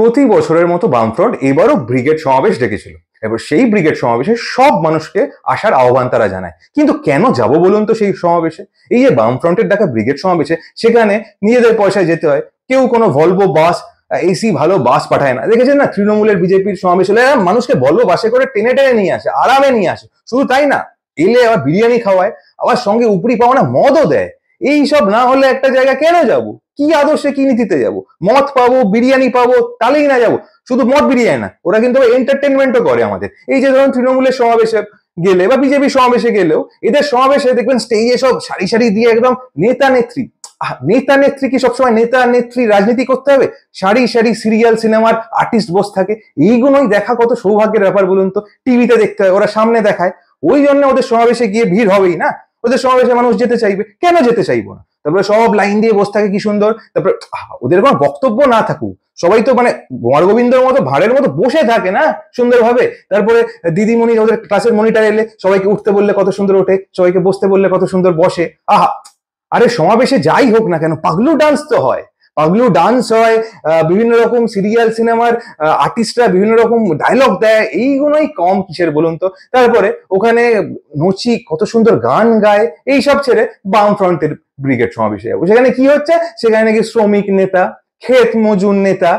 প্রতি বছরের মতো বামফ্রন্ট এবারও ব্রিগেড সমাবেশ ডেকেছিল। এবার সেই ব্রিগেড সমাবেশে সব মানুষকে আসার আহ্বান তারা জানায়। কিন্তু কেন যাব বলুন তো সেই সমাবেশে? এই যে বামফ্রন্টের ডাকা ব্রিগেড সমাবেশে, সেখানে নিজেদের পয়সায় যেতে হয়। কেউ কোনো ভলভো বাস, এসি ভালো বাস পাঠায় না। দেখেছেন না, তৃণমূলের বিজেপির সমাবেশ হলে মানুষকে ভলভো বাসে করে টেনে টেনে নিয়ে আসে, আরামে নিয়ে আসে। শুধু তাই না, এলে আবার বিরিয়ানি খাওয়ায়, আবার সঙ্গে উপরি পাওনা মদও দেয়। এই সব না হলে একটা জায়গা কেন যাব? কি আদর্শে কি নীতিতে যাব? মদ পাবো, বিরিয়ানি পাবো, তাহলেই না যাবো? শুধু মদ বিরিয়ানি না, ওরা কিন্তু এন্টারটেনমেন্টও করে আমাদের। এই যে ধরুন তৃণমূলের সমাবেশে গেলে বা বিজেপি সমাবেশে গেলেও, এদের সমাবেশে দেখবেন স্টেজে সব সারি সারি দিয়ে একদম নেতা নেত্রী। নেতা নেত্রী কি সবসময় নেতা নেত্রী রাজনীতি করতে হবে? সারি সারি সিরিয়াল সিনেমার আর্টিস্ট বসে থাকে। এইগুলোই দেখা কত সৌভাগ্যের ব্যাপার বলুন তো। টিভিতে দেখতে হয়, ওরা সামনে দেখায়। ওই জন্য ওদের সমাবেশে গিয়ে ভিড় হবেই না। ওদের সমাবেশে মানুষ যেতে চাইবে, কেন যেতে চাইবো না? তারপরে সব লাইন দিয়ে বসে থাকে, কি সুন্দর। তারপরে ওদের কোনো বক্তব্য না থাকুক, সবাই তো মানে কুমার গোবিন্দর মতো ভাড়ের মতো বসে থাকে না সুন্দরভাবে। তারপরে দিদিমণি ওদের ক্লাসের মনিটর এলে সবাইকে উঠতে বললে কত সুন্দর ওঠে, সবাইকে বসতে বললে কত সুন্দর বসে। আহা, আরে সমাবেশে যাই হোক না কেন, পাগলু ডান্স তো হয়, পাগলু ডান্স হয়, বিভিন্ন রকম সিরিয়াল সিনেমার আর্টিস্টরা বিভিন্ন রকম ডায়লগ দেয়। এইগুলোই কম কিসের বলুন তো? তারপরে ওখানে নচি কত সুন্দর গান গায়। এইসব ছেড়ে বামফ্রন্টের ব্রিগেড সমাবেশে যাবো। সেখানে কি হচ্ছে? সেখানে নাকি শ্রমিক নেতা, ক্ষেত মজুর নেতা,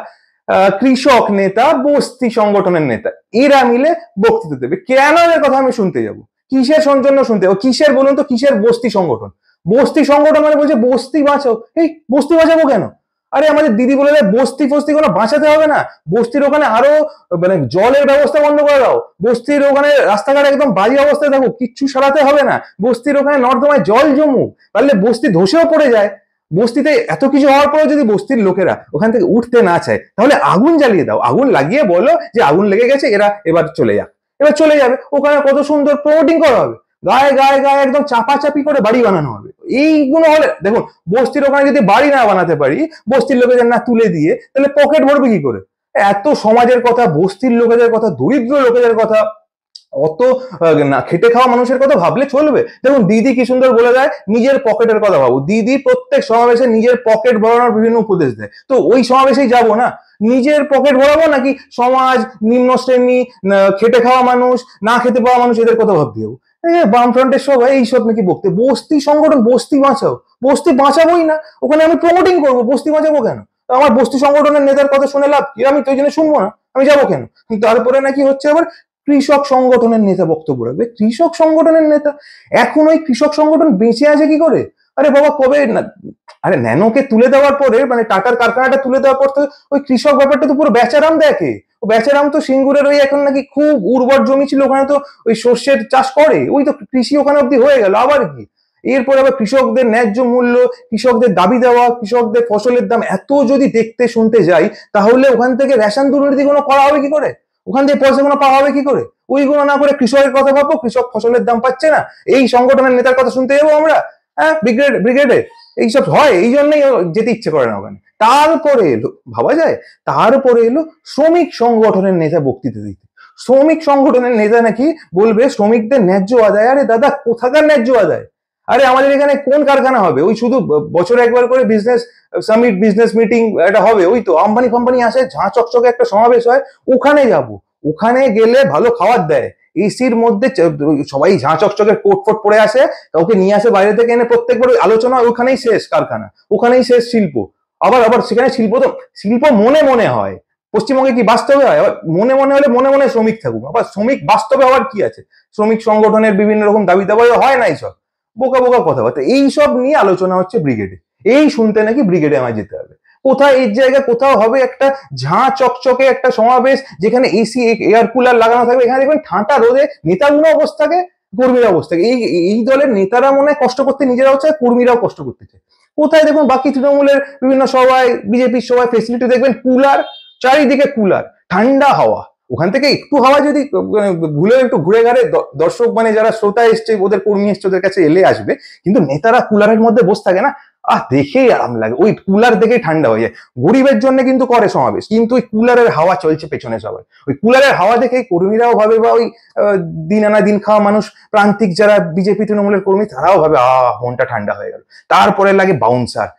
কৃষক নেতা, বস্তি সংগঠনের নেতা, এরা মিলে বক্তৃতা দেবে। কেন এর কথা আমি শুনতে যাব? কিসের জন্য শুনতে যাবো? কিসের বলুন তো? কিসের বস্তি সংগঠন? বস্তি সংগঠন মানে বলছে বস্তি বাঁচাও। এই বস্তি বাঁচাবো কেন? আরে আমাদের দিদি বলে দেয় বস্তি ফস্তি কোনো বাঁচাতে হবে না। বস্তির ওখানে আরো মানে জলের ব্যবস্থা বন্ধ করে দাও। বস্তির ওখানে রাস্তাঘাট একদম বাজে অবস্থায় থাকুক, কিচ্ছু সারাতে হবে না। বস্তির ওখানে নর্দমায় জল জমুক, তাহলে বস্তি ধসেও পড়ে যায়। বস্তিতে এত কিছু হওয়ার পরেও যদি বস্তির লোকেরা ওখান থেকে উঠতে না চায়, তাহলে আগুন জ্বালিয়ে দাও। আগুন লাগিয়ে বলো যে আগুন লেগে গেছে, এরা এবার চলে যাক। এবার চলে যাবে। ওখানে কত সুন্দর প্রমোটিং করা হবে, গায়ে গায়ে গায়ে একদম চাপাচাপি করে বাড়ি বানানো হবে। এইগুলো হলে দেখুন, বস্তির ওখানে যদি বাড়ি না বানাতে পারি, বস্তির লোকেদের না তুলে দিয়ে, তাহলে পকেট ভরবে কি করে? এত সমাজের কথা, বস্তির লোকেদের কথা, দরিদ্র লোকেদের কথা, অত না খেটে খাওয়া মানুষের কথা ভাবলে চলবে? দেখুন দিদি কি সুন্দর বলে দেয়, নিজের পকেটের কথা ভাবো। দিদি প্রত্যেক সমাবেশে নিজের পকেট ভরানোর বিভিন্ন উপদেশ দেয়। তো ওই সমাবেশেই যাব না? নিজের পকেট ভরাবো নাকি সমাজ, নিম্ন শ্রেণী, খেটে খাওয়া মানুষ, না খেতে পাওয়া মানুষ, এদের কথা ভাবতে যাবো? বামফ্রন্টের সবাই এইসব নাকি বকতে, বস্তি সংগঠন, বস্তি বাঁচাও। বস্তি বাঁচাবোই না, ওখানে আমি প্রমোটিং করবো। বস্তি বাঁচাবো কেন? আমার বস্তি সংগঠনের নেতার কথা শুনে লাভ কি? আমি তো ওই জন্য শুনবো না, আমি যাবো কেন? তারপরে নাকি হচ্ছে আবার কৃষক সংগঠনের নেতা বক্তব্য রাখবে। কৃষক সংগঠনের নেতা? এখন ওই কৃষক সংগঠন বেঁচে আছে কি করে? আরে বাবা, কবে না, আরে ন্যানোকে তুলে দেওয়ার পরে, মানে টাটার কারখানাটা তুলে দেওয়ার পর তো ওই কৃষক ব্যাপারটা তো পুরো বেচারাম দেখে। ও বেচারাম তো সিঙ্গুরের ওই এখন নাকি খুব উর্বর জমি ছিল, ওখানে তো ওই শস্যের চাষ করে, ওই তো কৃষি ওখানে অব্দি হয়ে গেল, আবার কি? এরপর আবার কৃষকদের ন্যায্য মূল্য, কৃষকদের দাবি দেওয়া, কৃষকদের ফসলের দাম এত যদি দেখতে শুনতে যাই, তাহলে ওখান থেকে রেশন দুর্নীতি কোনো করা হবে কি করে? ওখান থেকে পয়সা কোনো পাওয়া হবে কি করে? ওইগুলো না করে কৃষকের কথা ভাববো, কৃষক ফসলের দাম পাচ্ছে না, এই সংগঠনের নেতার কথা শুনতে যাবো আমরা? হ্যাঁ, ব্রিগেডে এইসব হয়, এই জন্যই যেতে ইচ্ছে করে না ওখানে। তারপরে এলো, ভাবা যায়, তারপরে এলো শ্রমিক সংগঠনের নেতা বক্তৃতা দিতে। শ্রমিক সংগঠনের নেতা নাকি বলবে শ্রমিকদের ন্যায্য আদায়। আরে দাদা, কোথাকার ন্যায্য আদায়? আরে আমাদের এখানে কোন কারখানা হবে? ওই শুধু বছরে একবার করে বিজনেস সামিট, বিজনেস মিটিং এটা হবে, ওই তো আম্বানি কোম্পানি আসে, ঝাঁ চকচকে একটা সমাবেশ হয়, ওখানে যাব। ওখানে গেলে ভালো খাবার দেয়, এসির মধ্যে সবাই ঝাঁ চকচকের কোট ফোট পরে আসে, কাউকে নিয়ে আসে বাইরে থেকে এনে, প্রত্যেকবার আলোচনা ওখানেই শেষ, কারখানা ওখানেই শেষ, শিল্প। আবার আবার সেখানে শিল্প তো শিল্প মনে মনে হয়। পশ্চিমবঙ্গে কি বাস্তবে হয়? আবার মনে মনে হলে মনে মনে শ্রমিক থাকুক, আবার শ্রমিক বাস্তবে হওয়ার কি আছে? শ্রমিক সংগঠনের বিভিন্ন রকম দাবি দাবা হয় না, এইসব বোকা বোকা কথাবার্তা। এইসব নিয়ে আলোচনা হচ্ছে ব্রিগেডে। এই শুনতে নাকি ব্রিগেডে আমায় যেতে হবে। কোথায় এই জায়গায় কোথাও হবে একটা ঝাঁ চকচকে একটা সমাবেশ, যেখানে এসি এয়ার কুলার লাগানো থাকবে, এখানে দেখবেন ঠান্ডা রোদে নেতাগুলো অবস্থাকে, কর্মীরা অবস্থাকে, এই দলের নেতারা মনে হয় কষ্ট করতে নিজেরাও চায়, কর্মীরাও কষ্ট করতে চায়। কোথায় দেখুন বাকি তৃণমূলের বিভিন্ন সভায়, বিজেপির সভায় ফেসিলিটি দেখবেন কুলার, চারিদিকে কুলার, ঠান্ডা হাওয়া। ওখান থেকে একটু হাওয়া যদি ভুলে একটু ঘুরে ঘাড়ে দর্শক, মানে যারা শ্রোতা এসছে, ওদের কর্মী এসছে, ওদের কাছে এলে আসবে, কিন্তু নেতারা কুলারের মধ্যে বসে থাকে না, দেখেই আরাম লাগে। ওই কুলার দেখেই ঠান্ডা হয়ে যায়। গরিবের জন্য কিন্তু করে সমাবেশ, কিন্তু ওই কুলারের হাওয়া চলছে পেছনে সবাই, ওই কুলারের হাওয়া দেখেই কর্মীরাও ভাবে, বা ওই দিন আনা দিন খাওয়া মানুষ, প্রান্তিক যারা বিজেপি তৃণমূলের কর্মী, তারাও ভাবে মনটা ঠান্ডা হয়ে গেল। তারপরে লাগে বাউন্সার,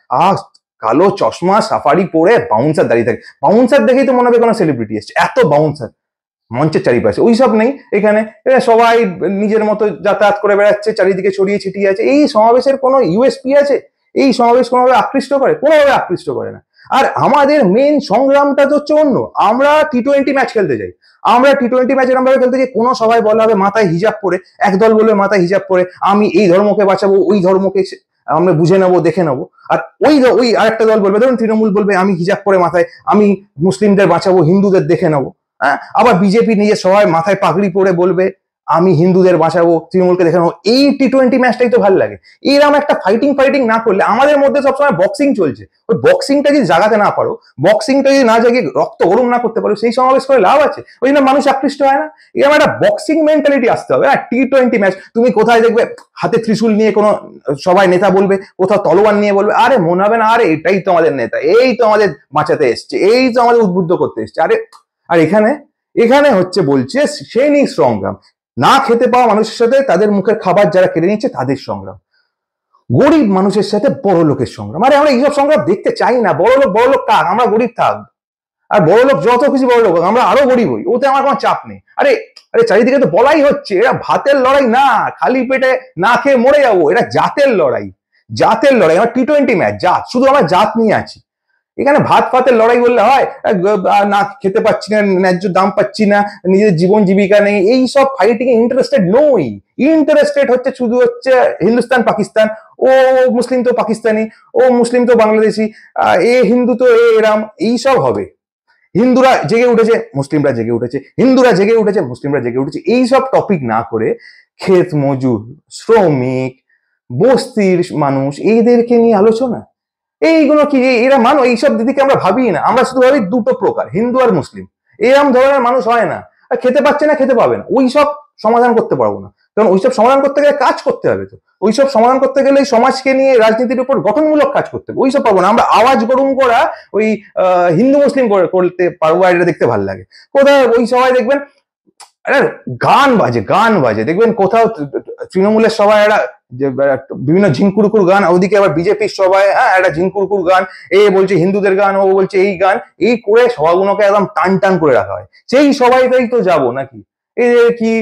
কালো চশমা সাফারি পরে বাউন্সার দাঁড়িয়ে থাকে, বাউন্সার দেখেই তো মনে হবে কোনো সেলিব্রিটি এসছে, এত বাউন্সার মঞ্চের চারিপাশে। ওইসব নেই এখানে, সবাই নিজের মতো যাতায়াত করে বেড়াচ্ছে, চারিদিকে ছড়িয়ে ছিটিয়ে আছে। এই সমাবেশের কোনো ইউএসপি আছে? এই সমাবেশ কোনোভাবে আকৃষ্ট করে? কোনোভাবে আকৃষ্ট করে না। আর আমাদের মেন সংগ্রামটা তো হচ্ছে অন্য, আমরা টি-20 ম্যাচ খেলতে যাই, আমরা টি-20 ম্যাচ এরকম ভাবে খেলতে যাই, কোনো সবাই বলা হবে মাথায় হিজাব পরে, একদল বলবে মাথায় হিজাব পরে আমি এই ধর্মকে বাঁচাবো, ওই ধর্মকে আমরা বুঝে নেবো, দেখে নেবো। আর ওই আরেকটা দল বলবে, ধরুন তৃণমূল বলবে আমি হিজাব পরে মাথায়, আমি মুসলিমদের বাঁচাবো, হিন্দুদের দেখে নেবো। হ্যাঁ, আবার বিজেপি নিজের সবাই মাথায় পাগড়ি পরে বলবে আমি হিন্দুদের বাঁচাবো, তৃণমূলকে দেখে নেবো। এই টি-20 ম্যাচটাই তো ভালো লাগে। এরকম একটা ফাইটিং না করলে, আমাদের মধ্যে সবসময় বক্সিং চলছে, ওই বক্সিংটা যদি জাগাতে না পারো, বক্সিংটা যদি না জাগিয়ে রক্ত গরম না করতে পারো, সেই সমাবেশ করে লাভ আছে? ওই জন্য মানুষ আকৃষ্ট হয় না। এরকম একটা বক্সিং মেন্টালিটি আসতে হবে। হ্যাঁ, টি-20 ম্যাচ তুমি কোথায় দেখবে হাতে ত্রিশূল নিয়ে কোনো সবাই নেতা বলবে, কোথাও তলোয়ার নিয়ে বলবে, আরে মনে হবে না আরে এটাই তো আমাদের নেতা, এই তো আমাদের বাঁচাতে এসছে, এই তো আমাদের উদ্বুদ্ধ করতে এসছে। আরে আর এখানে হচ্ছে বলছে সৈনিক সংগ্রাম, না খেতে পাওয়া মানুষের সাথে তাদের মুখের খাবার যারা কেড়ে নিচ্ছে তাদের সংগ্রাম, গরিব মানুষের সাথে বড় লোকের সংগ্রাম। আরে আমরা এইসব সংগ্রাম দেখতে চাই না। বড় লোক থাক, আমরা গরিব থাক, আর বড় লোক যত খুশি বড় লোক, আমরা আরো গরিব হই, ওতে আমার কোনো চাপ নেই। আরে চারিদিকে তো বলাই হচ্ছে এরা ভাতের লড়াই না, খালি পেটে না খেয়ে মরে যাবো, এটা জাতের লড়াই। আমার টি-20 ম্যাচ জাত, শুধু আমরা জাত নিয়ে আছি। এখানে ভাত ফাতের লড়াই বললে হয়? না খেতে পাচ্ছি না, ন্যায্য দাম পাচ্ছি না, নিজের জীবন জীবিকা নেই, এই সব ফাইটিং এ ইন্টারেস্টেড নই। ইন্টারেস্টেড হচ্ছে শুধু হচ্ছে হিন্দুস্তান পাকিস্তান, ও মুসলিম তো পাকিস্তানি, ও মুসলিম তো বাংলাদেশি, এ হিন্দু তো এরাম, এইসব হবে। হিন্দুরা জেগে উঠেছে, মুসলিমরা জেগে উঠেছে, হিন্দুরা জেগে উঠেছে, মুসলিমরা জেগে উঠেছে, এইসব টপিক না করে ক্ষেত মজুর, শ্রমিক, বস্তির মানুষ, এদেরকে নিয়ে আলোচনা। এইগুলো কি এরা মানো? এইসব দিদিকে আমরা ভাবি না, আমরা শুধু ভাবি দুটো প্রকার, হিন্দু আর মুসলিম, এরম ধরনের মানুষ হয় না। আর খেতে পাচ্ছে না, খেতে পাবে না, ওইসব সমাধান করতে পারবো না, কারণ ওইসব সমাধান করতে গেলে কাজ করতে হবে। তো ওইসব সমাধান করতে গেলে সমাজকে নিয়ে রাজনীতির উপর গঠনমূলক কাজ করতে হবে, ওইসব পাবো না। আমরা আওয়াজ গরম করা ওই হিন্দু মুসলিম করতে পারবো, আর এটা দেখতে ভালো লাগে। কোথায় ওই সবাই দেখবেন গান বাজে দেখবেন, কোথাও তৃণমূলের সবাই একটা বিভিন্ন ঝিঙ্কুরকুর গান, ওদিকে আবার বিজেপির সবাই একটা ঝিঙ্কুরকুর গান, এ বলছে হিন্দুদের গান, ও বলছে এই গান, এই করে সবাগুলোকে একদম টান করে রাখা হয়। সেই সবাইটাই তো যাবো নাকি? এই কি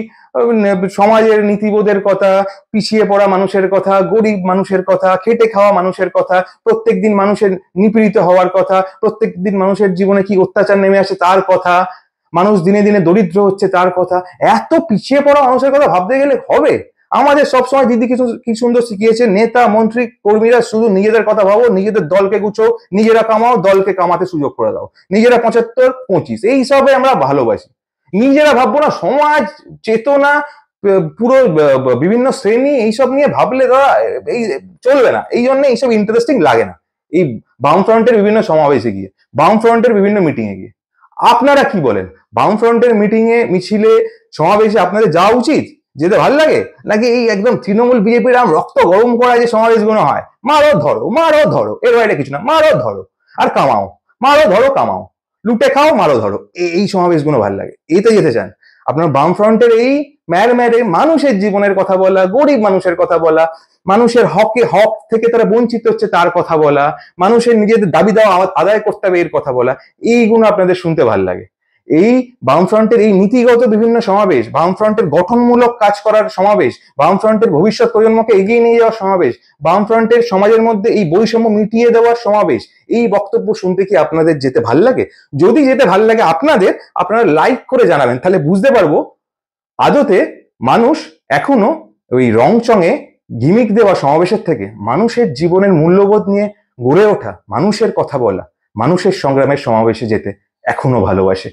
সমাজের নীতিবোধের কথা, পিছিয়ে পড়া মানুষের কথা, গরিব মানুষের কথা, খেটে খাওয়া মানুষের কথা, প্রত্যেকদিন মানুষের নিপীড়িত হওয়ার কথা, প্রত্যেকদিন মানুষের জীবনে কি অত্যাচার নেমে আসে তার কথা, মানুষ দিনে দিনে দরিদ্র হচ্ছে তার কথা। এত পিছিয়ে পড়া মানুষের কথা ভাবতে গেলে হবে? আমাদের সবসময় দিদি কি সুন্দর শিখিয়েছে, নেতা মন্ত্রী কর্মীরা শুধু নিজেদের কথা ভাবো, নিজেদের দলকে গুছো, নিজেরা কামাও, দলকে কামাতে সুযোগ করে দাও, নিজেরা 75-25, এইসবে আমরা ভালোবাসি। নিজেরা ভাববো না, সমাজ চেতনা, পুরো বিভিন্ন শ্রেণী, এইসব নিয়ে ভাবলে এই চলবে না। এই জন্য এইসব ইন্টারেস্টিং লাগে না এই বামফ্রন্টের বিভিন্ন সমাবেশে গিয়ে, বামফ্রন্টের বিভিন্ন মিটিং এ গিয়ে। আপনারা কি বলেন? বামফ্রন্টের মিটিং এ, মিছিলে, সমাবেশে আপনাদের যাওয়া উচিত? যেতে ভালো লাগে? নাকি এই একদম তৃণমূল বিজেপির রক্ত গরম করা যে সমাবেশগুলো হয়, মারো ধরো, এর বাইরে কিছু না, মারো ধরো আর কামাও, মারো ধরো কামাও, লুটে খাও মারো ধরো, এই সমাবেশগুলো ভালো লাগে? এতে যেতে চান? আপনার বামফ্রন্টের এই ম্যারে মানুষের জীবনের কথা বলা, গরিব মানুষের কথা বলা, মানুষের হক থেকে তারা বঞ্চিত হচ্ছে তার কথা বলা, মানুষের নিজেদের দাবি দেওয়া আদায় করতে হবে এর কথা বলা, এইগুলো আপনাদের শুনতে ভালো লাগে? এই বামফ্রন্টের এই নীতিগত বিভিন্ন সমাবেশ, বামফ্রন্টের গঠনমূলক কাজ করার সমাবেশ, বামফ্রন্টের ভবিষ্যৎ প্রজন্মকে এগিয়ে নিয়ে যাওয়ার সমাবেশ, বামফ্রন্টের সমাজের মধ্যে এই বৈষম্য মিটিয়ে দেওয়ার সমাবেশ, এই বক্তব্য শুনতে কি আপনাদের যেতে ভাল লাগে? যদি যেতে ভাল লাগে আপনারা লাইক করে জানাবেন, তাহলে বুঝতে পারবো আদতে মানুষ এখনো ওই রংচঙে গিমিক দেওয়া সমাবেশের থেকে মানুষের জীবনের মূল্যবোধ নিয়ে গড়ে ওঠা, মানুষের কথা বলা, মানুষের সংগ্রামের সমাবেশে যেতে এখনো ভালোবাসে।